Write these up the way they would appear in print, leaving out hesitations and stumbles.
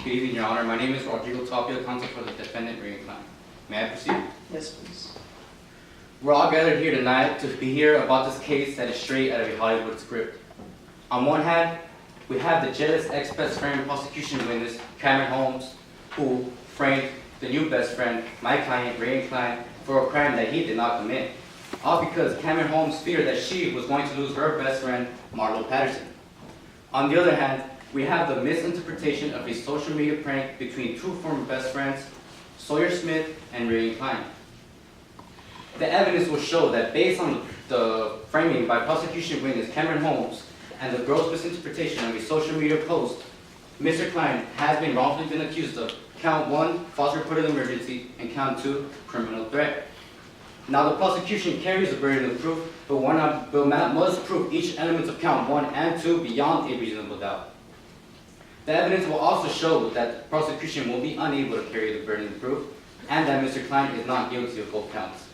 Good evening, Your Honor. My name is Rodrigo Tapia, counsel for the defendant, Regan Klein. May I proceed? Yes, please. We're all gathered here tonight to be here about this case that is straight out of a Hollywood script. On one hand, we have the jealous ex-best friend prosecution witness, Cameron Holmes, who framed the new best friend, my client, Regan Klein, for a crime that he did not commit. All because Cameron Holmes feared that she was going to lose her best friend, Marlo Patterson. On the other hand, we have the misinterpretation of a social media prank between two former best friends, Sawyer Smith and Regan Klein. The evidence will show that based on the framing by prosecution witness Cameron Holmes and the gross misinterpretation of a social media post, Mr. Klein has been wrongfully been accused of count 1, false report of emergency, and count 2, criminal threat. Now the prosecution carries the burden of proof, but must prove each element of count 1 and 2 beyond a reasonable doubt. The evidence will also show that the prosecution will be unable to carry the burden of proof, and that Mr. Klein is not guilty of both counts.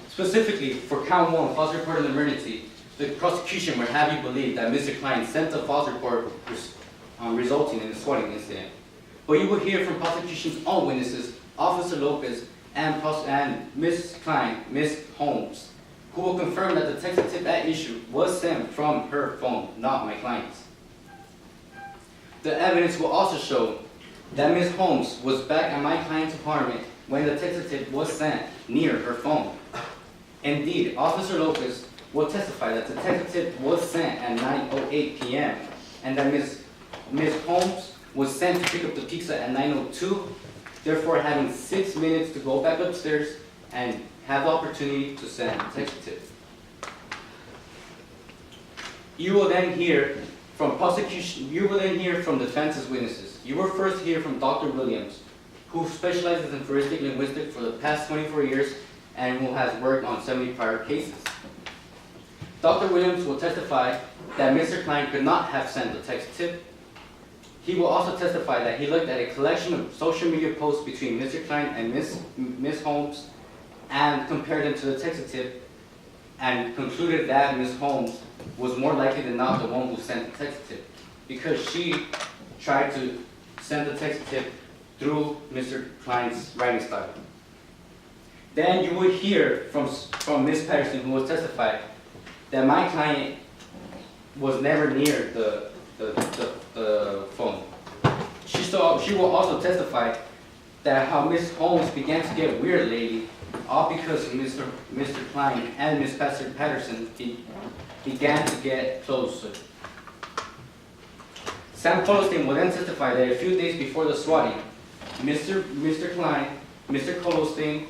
Specifically, for count 1, false report of emergency, the prosecution would have you believe that Mr. Klein sent a false report resulting in a swatting incident. But you will hear from prosecution's own witnesses, Officer Lopez and Ms. Klein, Ms. Holmes, who will confirm that the text tip at issue was sent from her phone, not my client's. The evidence will also show that Ms. Holmes was back at my client's apartment when the text tip was sent near her phone. Indeed, Officer Lopez will testify that the text tip was sent at 9:08 p.m. and that Ms. Holmes was sent to pick up the pizza at 9:02, therefore having 6 minutes to go back upstairs and have the opportunity to send the text tip. You will then hear from defense's witnesses. You will first hear from Dr. Williams, who specializes in forensic linguistics for the past 24 years and who has worked on 70 prior cases. Dr. Williams will testify that Mr. Klein could not have sent the text tip. He will also testify that he looked at a collection of social media posts between Mr. Klein and Ms. Holmes and compared them to the text tip and concluded that Ms. Holmes was more likely than not the one who sent the text tip because she tried to send the text tip through Mr. Klein's writing style. Then you will hear from Ms. Patterson, who will testify that my client was never near the phone. She will also testify that how Ms. Holmes began to get weird lately, all because Mr. Klein and Ms. Patterson began to get closer. Sam Colostin will then testify that a few days before the swatting, Mr. Klein, Mr. Colostin,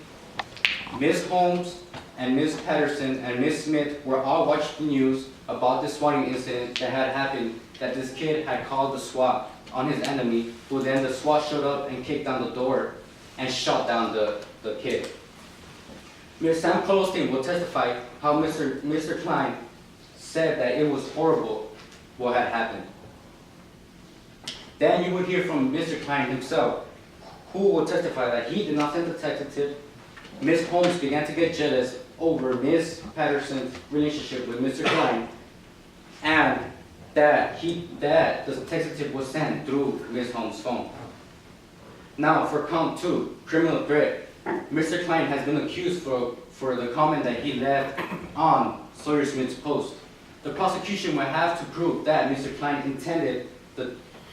Ms. Holmes, and Ms. Patterson and Ms. Smith were all watching the news about this swatting incident that had happened, that this kid had called the SWAT on his enemy, who then the SWAT showed up and kicked down the door and shot down the kid. Ms. Sam Colostin will testify how Mr. Klein said that it was horrible what had happened. Then you will hear from Mr. Klein himself, who will testify that he did not send the text tip. Ms. Holmes began to get jealous over Ms. Patterson's relationship with Mr. Klein, and that the text tip was sent through Ms. Holmes' phone. Now, for count 2, criminal threat, Mr. Klein has been accused for the comment that he left on Sawyer Smith's post. The prosecution will have to prove that Mr. Klein intended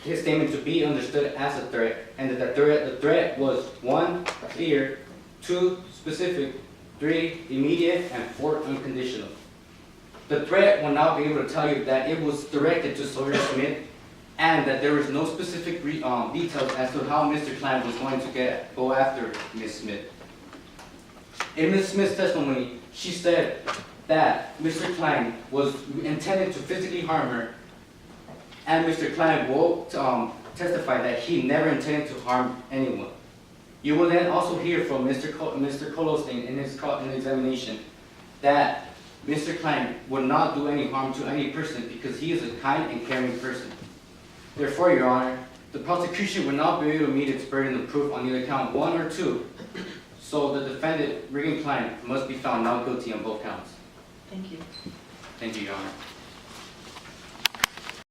his statement to be understood as a threat, and that the threat was 1, clear, 2, specific, 3, immediate, and 4, unconditional. The threat will now be able to tell you that it was directed to Sawyer Smith and that there was no specific details as to how Mr. Klein was going to go after Ms. Smith. In Ms. Smith's testimony, she said that Mr. Klein was intended to physically harm her, and Mr. Klein will testify that he never intended to harm anyone. You will then also hear from Mr. Colostin in his examination that Mr. Klein would not do any harm to any person because he is a kind and caring person. Therefore, Your Honor, the prosecution will not be able to meet its burden of proof on either count 1 or 2. So the defendant, Regan Klein, must be found not guilty on both counts. Thank you. Thank you, Your Honor.